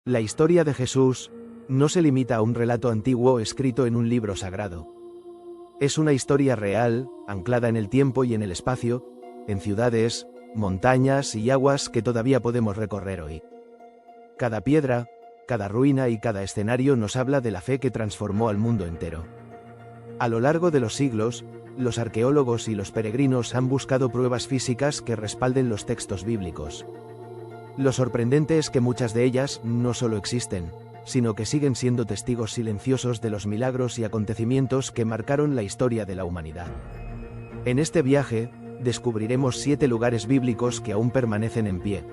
La historia de Jesús no se limita a un relato antiguo escrito en un libro sagrado. Es una historia real, anclada en el tiempo y en el espacio, en ciudades, montañas y aguas que todavía podemos recorrer hoy. Cada piedra, cada ruina y cada escenario nos habla de la fe que transformó al mundo entero. A lo largo de los siglos, los arqueólogos y los peregrinos han buscado pruebas físicas que respalden los textos bíblicos. Lo sorprendente es que muchas de ellas no solo existen, sino que siguen siendo testigos silenciosos de los milagros y acontecimientos que marcaron la historia de la humanidad. En este viaje, descubriremos 7 lugares bíblicos que aún permanecen en pie.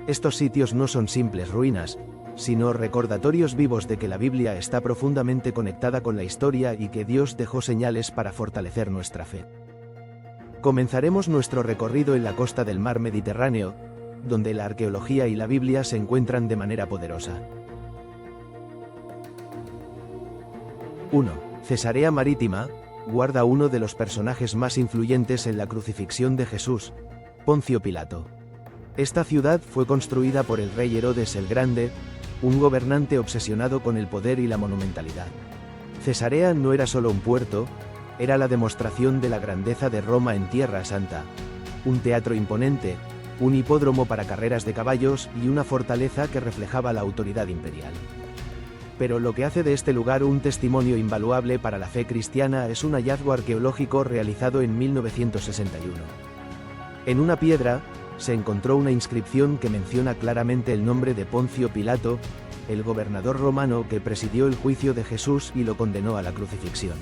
Estos sitios no son simples ruinas, sino recordatorios vivos de que la Biblia está profundamente conectada con la historia y que Dios dejó señales para fortalecer nuestra fe. Comenzaremos nuestro recorrido en la costa del mar Mediterráneo, donde la arqueología y la Biblia se encuentran de manera poderosa. 1. Cesarea Marítima guarda uno de los personajes más influyentes en la crucifixión de Jesús, Poncio Pilato. Esta ciudad fue construida por el rey Herodes el Grande, un gobernante obsesionado con el poder y la monumentalidad. Cesarea no era solo un puerto, era la demostración de la grandeza de Roma en Tierra Santa, un teatro imponente, un hipódromo para carreras de caballos y una fortaleza que reflejaba la autoridad imperial. Pero lo que hace de este lugar un testimonio invaluable para la fe cristiana es un hallazgo arqueológico realizado en 1961. En una piedra, se encontró una inscripción que menciona claramente el nombre de Poncio Pilato, el gobernador romano que presidió el juicio de Jesús y lo condenó a la crucifixión.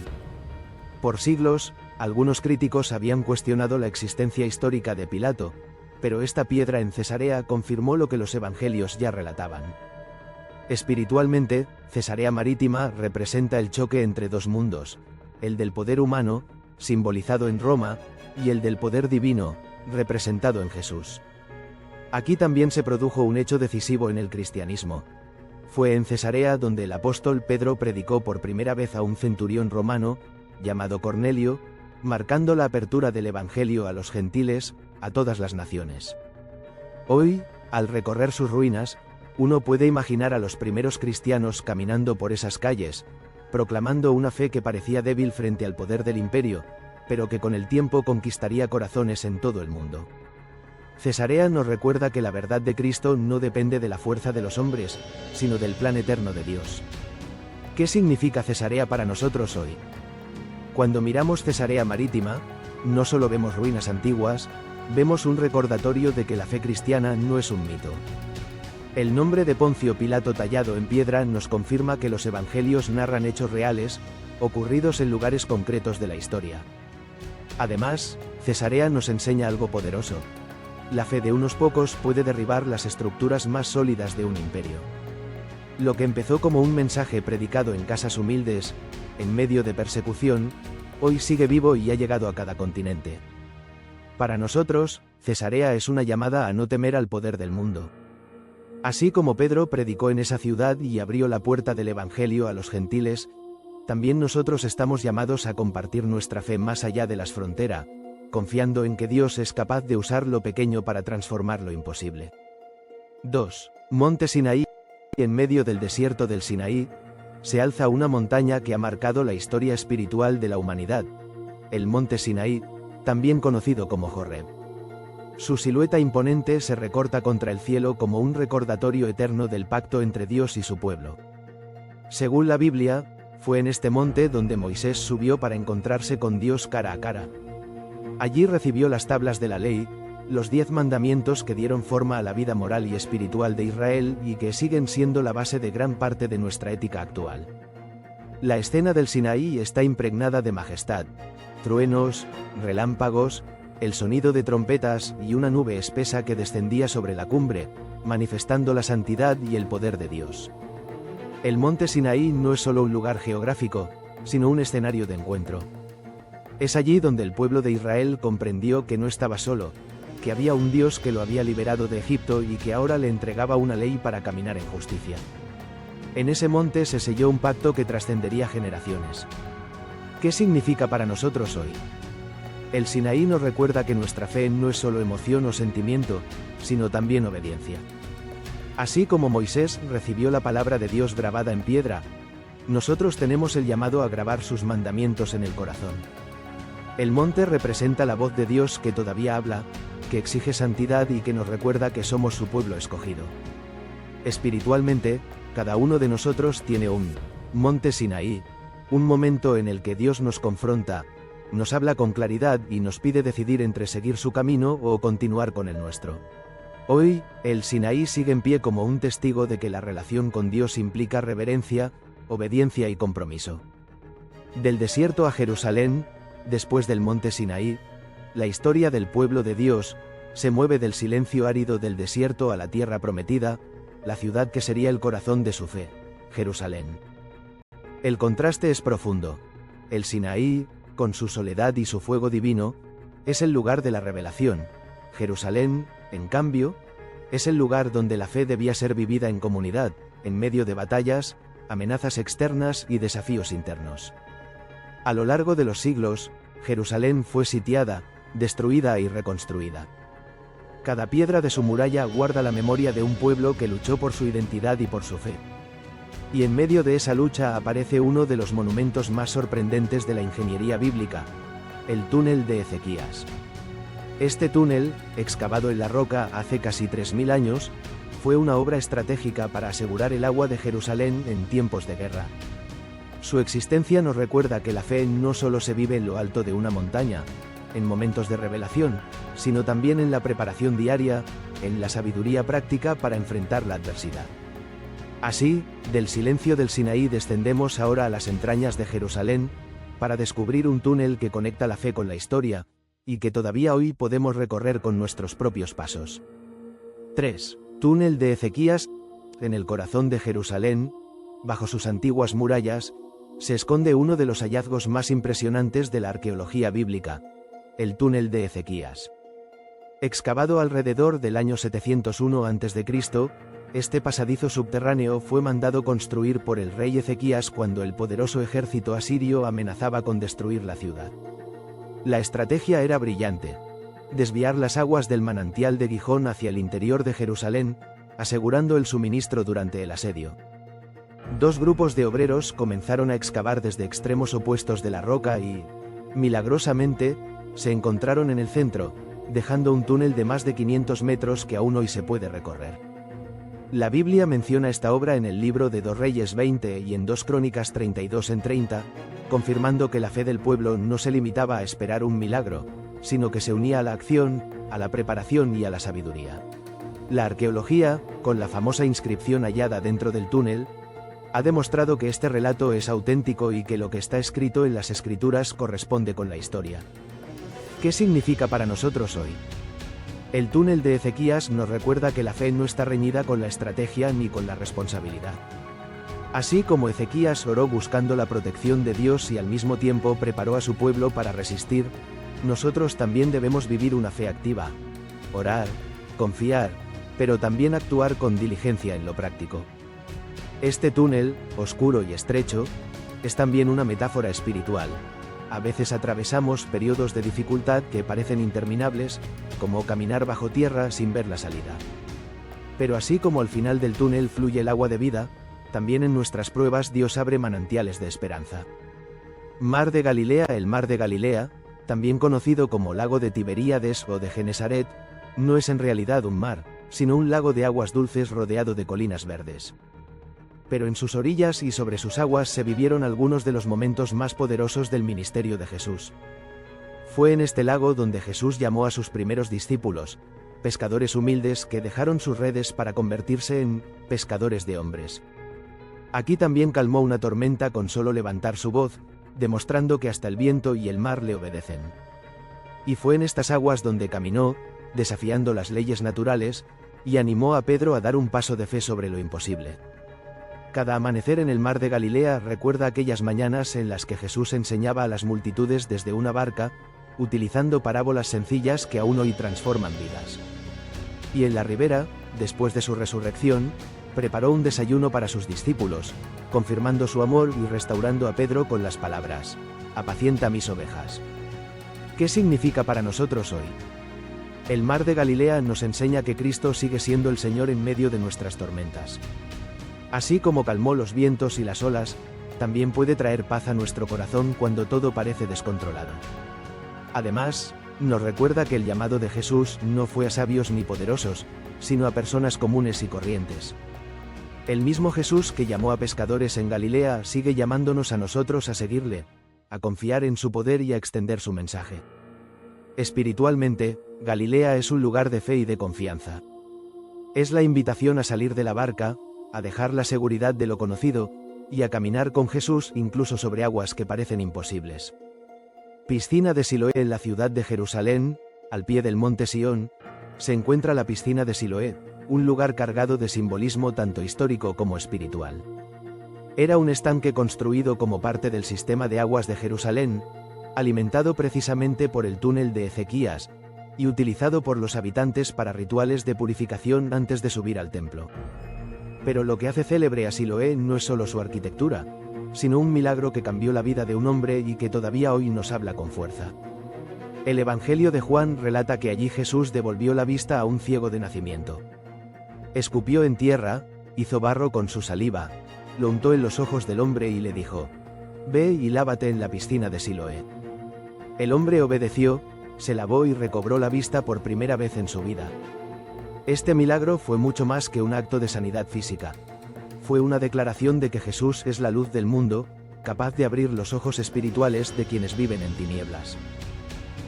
Por siglos, algunos críticos habían cuestionado la existencia histórica de Pilato, pero esta piedra en Cesarea confirmó lo que los evangelios ya relataban. Espiritualmente, Cesarea Marítima representa el choque entre dos mundos, el del poder humano, simbolizado en Roma, y el del poder divino, representado en Jesús. Aquí también se produjo un hecho decisivo en el cristianismo. Fue en Cesarea donde el apóstol Pedro predicó por primera vez a un centurión romano, llamado Cornelio, marcando la apertura del evangelio a los gentiles, a todas las naciones. Hoy, al recorrer sus ruinas, uno puede imaginar a los primeros cristianos caminando por esas calles, proclamando una fe que parecía débil frente al poder del imperio, pero que con el tiempo conquistaría corazones en todo el mundo. Cesarea nos recuerda que la verdad de Cristo no depende de la fuerza de los hombres, sino del plan eterno de Dios. ¿Qué significa Cesarea para nosotros hoy? Cuando miramos Cesarea Marítima, no solo vemos ruinas antiguas, vemos un recordatorio de que la fe cristiana no es un mito. El nombre de Poncio Pilato tallado en piedra nos confirma que los evangelios narran hechos reales, ocurridos en lugares concretos de la historia. Además, Cesarea nos enseña algo poderoso. La fe de unos pocos puede derribar las estructuras más sólidas de un imperio. Lo que empezó como un mensaje predicado en casas humildes, en medio de persecución, hoy sigue vivo y ha llegado a cada continente. Para nosotros, Cesarea es una llamada a no temer al poder del mundo. Así como Pedro predicó en esa ciudad y abrió la puerta del Evangelio a los gentiles, también nosotros estamos llamados a compartir nuestra fe más allá de las fronteras, confiando en que Dios es capaz de usar lo pequeño para transformar lo imposible. 2. Monte Sinaí. En medio del desierto del Sinaí, se alza una montaña que ha marcado la historia espiritual de la humanidad, el Monte Sinaí, también conocido como Horeb. Su silueta imponente se recorta contra el cielo como un recordatorio eterno del pacto entre Dios y su pueblo. Según la Biblia, fue en este monte donde Moisés subió para encontrarse con Dios cara a cara. Allí recibió las tablas de la ley, los 10 mandamientos que dieron forma a la vida moral y espiritual de Israel y que siguen siendo la base de gran parte de nuestra ética actual. La escena del Sinaí está impregnada de majestad, truenos, relámpagos, el sonido de trompetas y una nube espesa que descendía sobre la cumbre, manifestando la santidad y el poder de Dios. El monte Sinaí no es solo un lugar geográfico, sino un escenario de encuentro. Es allí donde el pueblo de Israel comprendió que no estaba solo, que había un Dios que lo había liberado de Egipto y que ahora le entregaba una ley para caminar en justicia. En ese monte se selló un pacto que trascendería generaciones. ¿Qué significa para nosotros hoy? El Sinaí nos recuerda que nuestra fe no es solo emoción o sentimiento, sino también obediencia. Así como Moisés recibió la palabra de Dios grabada en piedra, nosotros tenemos el llamado a grabar sus mandamientos en el corazón. El monte representa la voz de Dios que todavía habla, que exige santidad y que nos recuerda que somos su pueblo escogido. Espiritualmente, cada uno de nosotros tiene un monte Sinaí, un momento en el que Dios nos confronta, nos habla con claridad y nos pide decidir entre seguir su camino o continuar con el nuestro. Hoy, el Sinaí sigue en pie como un testigo de que la relación con Dios implica reverencia, obediencia y compromiso. Del desierto a Jerusalén, después del monte Sinaí, la historia del pueblo de Dios se mueve del silencio árido del desierto a la tierra prometida, la ciudad que sería el corazón de su fe, Jerusalén. El contraste es profundo. El Sinaí, con su soledad y su fuego divino, es el lugar de la revelación. Jerusalén, en cambio, es el lugar donde la fe debía ser vivida en comunidad, en medio de batallas, amenazas externas y desafíos internos. A lo largo de los siglos, Jerusalén fue sitiada, destruida y reconstruida. Cada piedra de su muralla guarda la memoria de un pueblo que luchó por su identidad y por su fe. Y en medio de esa lucha aparece uno de los monumentos más sorprendentes de la ingeniería bíblica, el túnel de Ezequías. Este túnel, excavado en la roca hace casi 3000 años, fue una obra estratégica para asegurar el agua de Jerusalén en tiempos de guerra. Su existencia nos recuerda que la fe no solo se vive en lo alto de una montaña, en momentos de revelación, sino también en la preparación diaria, en la sabiduría práctica para enfrentar la adversidad. Así, del silencio del Sinaí descendemos ahora a las entrañas de Jerusalén, para descubrir un túnel que conecta la fe con la historia, y que todavía hoy podemos recorrer con nuestros propios pasos. 3. Túnel de Ezequías. En el corazón de Jerusalén, bajo sus antiguas murallas, se esconde uno de los hallazgos más impresionantes de la arqueología bíblica, el túnel de Ezequías. Excavado alrededor del año 701 a.C., este pasadizo subterráneo fue mandado construir por el rey Ezequías cuando el poderoso ejército asirio amenazaba con destruir la ciudad. La estrategia era brillante: desviar las aguas del manantial de Gijón hacia el interior de Jerusalén, asegurando el suministro durante el asedio. Dos grupos de obreros comenzaron a excavar desde extremos opuestos de la roca y, milagrosamente, se encontraron en el centro, dejando un túnel de más de 500 metros que aún hoy se puede recorrer. La Biblia menciona esta obra en el libro de 2 Reyes 20 y en 2 Crónicas 32-30, confirmando que la fe del pueblo no se limitaba a esperar un milagro, sino que se unía a la acción, a la preparación y a la sabiduría. La arqueología, con la famosa inscripción hallada dentro del túnel, ha demostrado que este relato es auténtico y que lo que está escrito en las Escrituras corresponde con la historia. ¿Qué significa para nosotros hoy? El túnel de Ezequías nos recuerda que la fe no está reñida con la estrategia ni con la responsabilidad. Así como Ezequías oró buscando la protección de Dios y al mismo tiempo preparó a su pueblo para resistir, nosotros también debemos vivir una fe activa, orar, confiar, pero también actuar con diligencia en lo práctico. Este túnel, oscuro y estrecho, es también una metáfora espiritual. A veces atravesamos periodos de dificultad que parecen interminables, como caminar bajo tierra sin ver la salida. Pero así como al final del túnel fluye el agua de vida, también en nuestras pruebas Dios abre manantiales de esperanza. Mar de Galilea. El mar de Galilea, también conocido como lago de Tiberíades o de Genesaret, no es en realidad un mar, sino un lago de aguas dulces rodeado de colinas verdes. Pero en sus orillas y sobre sus aguas se vivieron algunos de los momentos más poderosos del ministerio de Jesús. Fue en este lago donde Jesús llamó a sus primeros discípulos, pescadores humildes que dejaron sus redes para convertirse en pescadores de hombres. Aquí también calmó una tormenta con solo levantar su voz, demostrando que hasta el viento y el mar le obedecen. Y fue en estas aguas donde caminó, desafiando las leyes naturales, y animó a Pedro a dar un paso de fe sobre lo imposible. Cada amanecer en el mar de Galilea recuerda aquellas mañanas en las que Jesús enseñaba a las multitudes desde una barca, utilizando parábolas sencillas que aún hoy transforman vidas. Y en la ribera, después de su resurrección, preparó un desayuno para sus discípulos, confirmando su amor y restaurando a Pedro con las palabras: «Apacienta mis ovejas». ¿Qué significa para nosotros hoy? El mar de Galilea nos enseña que Cristo sigue siendo el Señor en medio de nuestras tormentas. Así como calmó los vientos y las olas, también puede traer paz a nuestro corazón cuando todo parece descontrolado. Además, nos recuerda que el llamado de Jesús no fue a sabios ni poderosos, sino a personas comunes y corrientes. El mismo Jesús que llamó a pescadores en Galilea sigue llamándonos a nosotros a seguirle, a confiar en su poder y a extender su mensaje. Espiritualmente, Galilea es un lugar de fe y de confianza. Es la invitación a salir de la barca, a dejar la seguridad de lo conocido, y a caminar con Jesús incluso sobre aguas que parecen imposibles. Piscina de Siloé. En la ciudad de Jerusalén, al pie del monte Sión, se encuentra la piscina de Siloé, un lugar cargado de simbolismo tanto histórico como espiritual. Era un estanque construido como parte del sistema de aguas de Jerusalén, alimentado precisamente por el túnel de Ezequías, y utilizado por los habitantes para rituales de purificación antes de subir al templo. Pero lo que hace célebre a Siloé no es solo su arquitectura, sino un milagro que cambió la vida de un hombre y que todavía hoy nos habla con fuerza. El Evangelio de Juan relata que allí Jesús devolvió la vista a un ciego de nacimiento. Escupió en tierra, hizo barro con su saliva, lo untó en los ojos del hombre y le dijo: «Ve y lávate en la piscina de Siloé». El hombre obedeció, se lavó y recobró la vista por primera vez en su vida. Este milagro fue mucho más que un acto de sanidad física. Fue una declaración de que Jesús es la luz del mundo, capaz de abrir los ojos espirituales de quienes viven en tinieblas.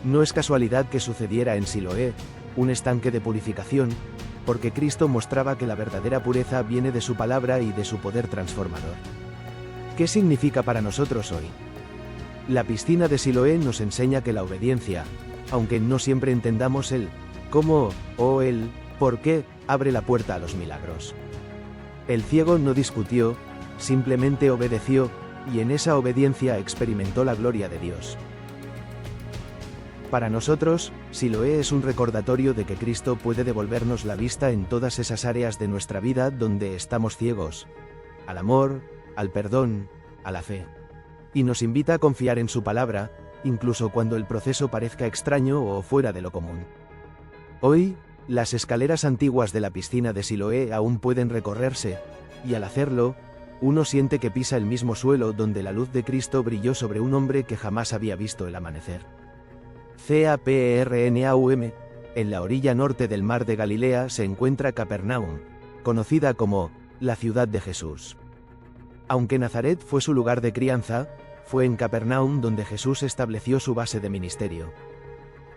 No es casualidad que sucediera en Siloé, un estanque de purificación, porque Cristo mostraba que la verdadera pureza viene de su palabra y de su poder transformador. ¿Qué significa para nosotros hoy? La piscina de Siloé nos enseña que la obediencia, aunque no siempre entendamos el cómo o el por qué, abre la puerta a los milagros. El ciego no discutió, simplemente obedeció, y en esa obediencia experimentó la gloria de Dios. Para nosotros, Siloé es un recordatorio de que Cristo puede devolvernos la vista en todas esas áreas de nuestra vida donde estamos ciegos, al amor, al perdón, a la fe. Y nos invita a confiar en su palabra, incluso cuando el proceso parezca extraño o fuera de lo común. Hoy, las escaleras antiguas de la piscina de Siloé aún pueden recorrerse, y al hacerlo, uno siente que pisa el mismo suelo donde la luz de Cristo brilló sobre un hombre que jamás había visto el amanecer. Capernaum, en la orilla norte del mar de Galilea se encuentra Capernaum, conocida como la ciudad de Jesús. Aunque Nazaret fue su lugar de crianza, fue en Capernaum donde Jesús estableció su base de ministerio.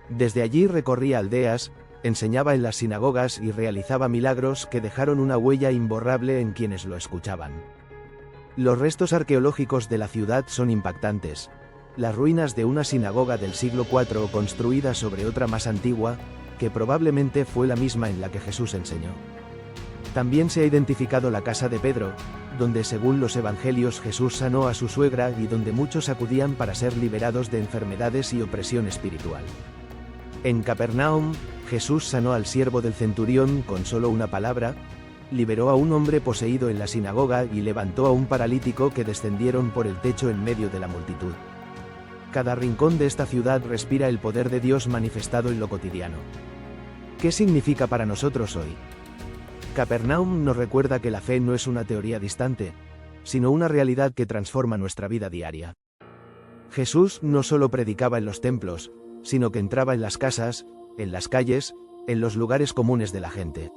Desde allí recorría aldeas, enseñaba en las sinagogas y realizaba milagros que dejaron una huella imborrable en quienes lo escuchaban. Los restos arqueológicos de la ciudad son impactantes. Las ruinas de una sinagoga del siglo IV construida sobre otra más antigua, que probablemente fue la misma en la que Jesús enseñó. También se ha identificado la casa de Pedro, donde según los evangelios Jesús sanó a su suegra y donde muchos acudían para ser liberados de enfermedades y opresión espiritual. En Capernaum, Jesús sanó al siervo del centurión con solo una palabra, liberó a un hombre poseído en la sinagoga y levantó a un paralítico que descendieron por el techo en medio de la multitud. Cada rincón de esta ciudad respira el poder de Dios manifestado en lo cotidiano. ¿Qué significa para nosotros hoy? Capernaum nos recuerda que la fe no es una teoría distante, sino una realidad que transforma nuestra vida diaria. Jesús no solo predicaba en los templos, sino que entraba en las casas, en las calles, en los lugares comunes de la gente.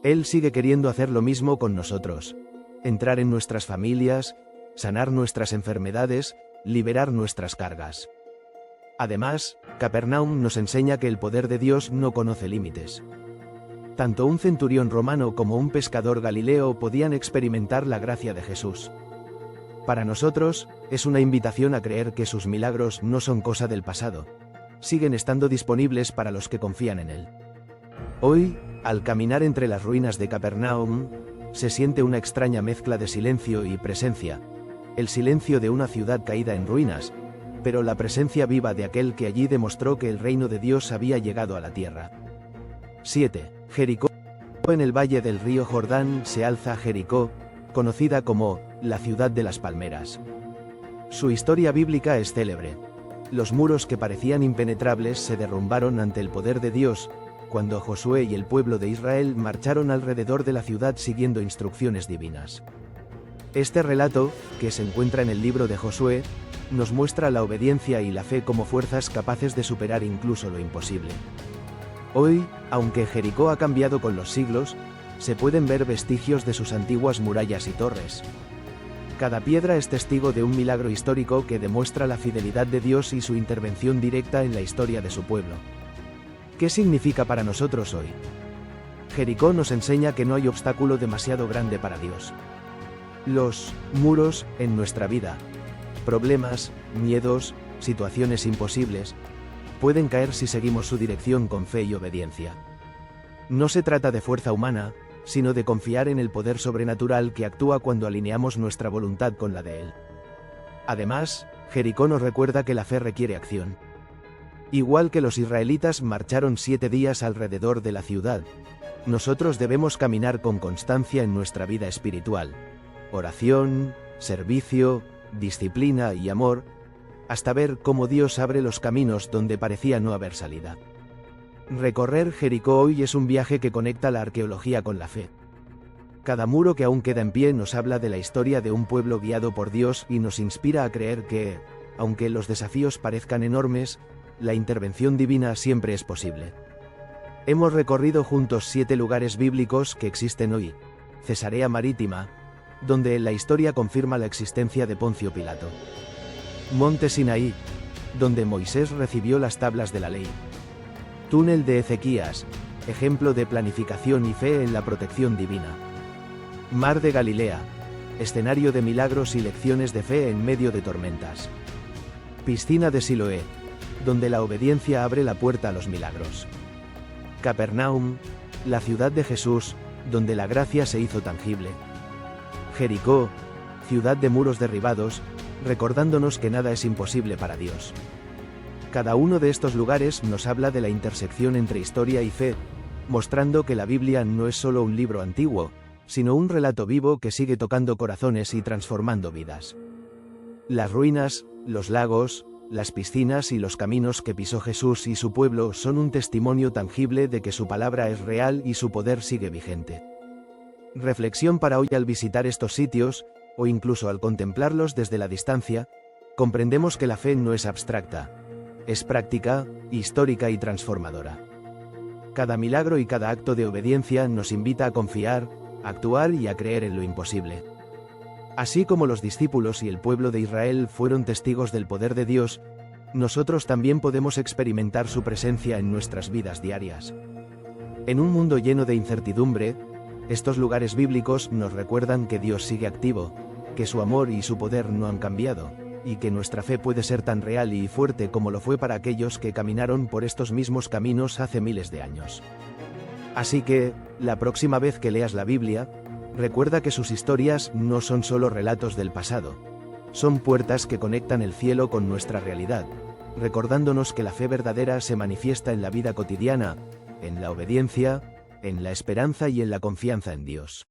Él sigue queriendo hacer lo mismo con nosotros, entrar en nuestras familias, sanar nuestras enfermedades, liberar nuestras cargas. Además, Capernaum nos enseña que el poder de Dios no conoce límites. Tanto un centurión romano como un pescador galileo podían experimentar la gracia de Jesús. Para nosotros, es una invitación a creer que sus milagros no son cosa del pasado. Siguen estando disponibles para los que confían en Él. Hoy, al caminar entre las ruinas de Capernaum, se siente una extraña mezcla de silencio y presencia. El silencio de una ciudad caída en ruinas, pero la presencia viva de aquel que allí demostró que el reino de Dios había llegado a la tierra. 7. Jericó. En el valle del río Jordán se alza Jericó, conocida como la ciudad de las palmeras. Su historia bíblica es célebre. Los muros que parecían impenetrables se derrumbaron ante el poder de Dios, cuando Josué y el pueblo de Israel marcharon alrededor de la ciudad siguiendo instrucciones divinas. Este relato, que se encuentra en el libro de Josué, nos muestra la obediencia y la fe como fuerzas capaces de superar incluso lo imposible. Hoy, aunque Jericó ha cambiado con los siglos, se pueden ver vestigios de sus antiguas murallas y torres. Cada piedra es testigo de un milagro histórico que demuestra la fidelidad de Dios y su intervención directa en la historia de su pueblo. ¿Qué significa para nosotros hoy? Jericó nos enseña que no hay obstáculo demasiado grande para Dios. Los muros en nuestra vida, problemas, miedos, situaciones imposibles, pueden caer si seguimos su dirección con fe y obediencia. No se trata de fuerza humana, sino de confiar en el poder sobrenatural que actúa cuando alineamos nuestra voluntad con la de Él. Además, Jericó nos recuerda que la fe requiere acción. Igual que los israelitas marcharon 7 días alrededor de la ciudad, nosotros debemos caminar con constancia en nuestra vida espiritual. Oración, servicio, disciplina y amor, hasta ver cómo Dios abre los caminos donde parecía no haber salida. Recorrer Jericó hoy es un viaje que conecta la arqueología con la fe. Cada muro que aún queda en pie nos habla de la historia de un pueblo guiado por Dios y nos inspira a creer que, aunque los desafíos parezcan enormes, la intervención divina siempre es posible. Hemos recorrido juntos 7 lugares bíblicos que existen hoy. Cesarea Marítima, donde la historia confirma la existencia de Poncio Pilato. Monte Sinaí, donde Moisés recibió las tablas de la ley. Túnel de Ezequías, ejemplo de planificación y fe en la protección divina. Mar de Galilea, escenario de milagros y lecciones de fe en medio de tormentas. Piscina de Siloé, donde la obediencia abre la puerta a los milagros. Capernaum, la ciudad de Jesús, donde la gracia se hizo tangible. Jericó, ciudad de muros derribados, recordándonos que nada es imposible para Dios. Cada uno de estos lugares nos habla de la intersección entre historia y fe, mostrando que la Biblia no es solo un libro antiguo, sino un relato vivo que sigue tocando corazones y transformando vidas. Las ruinas, los lagos, las piscinas y los caminos que pisó Jesús y su pueblo son un testimonio tangible de que su palabra es real y su poder sigue vigente. Reflexión para hoy: al visitar estos sitios, o incluso al contemplarlos desde la distancia, comprendemos que la fe no es abstracta, es práctica, histórica y transformadora. Cada milagro y cada acto de obediencia nos invita a confiar, a actuar y a creer en lo imposible. Así como los discípulos y el pueblo de Israel fueron testigos del poder de Dios, nosotros también podemos experimentar su presencia en nuestras vidas diarias. En un mundo lleno de incertidumbre, estos lugares bíblicos nos recuerdan que Dios sigue activo, que su amor y su poder no han cambiado, y que nuestra fe puede ser tan real y fuerte como lo fue para aquellos que caminaron por estos mismos caminos hace miles de años. Así que, la próxima vez que leas la Biblia, recuerda que sus historias no son solo relatos del pasado, son puertas que conectan el cielo con nuestra realidad, recordándonos que la fe verdadera se manifiesta en la vida cotidiana, en la obediencia, en la esperanza y en la confianza en Dios.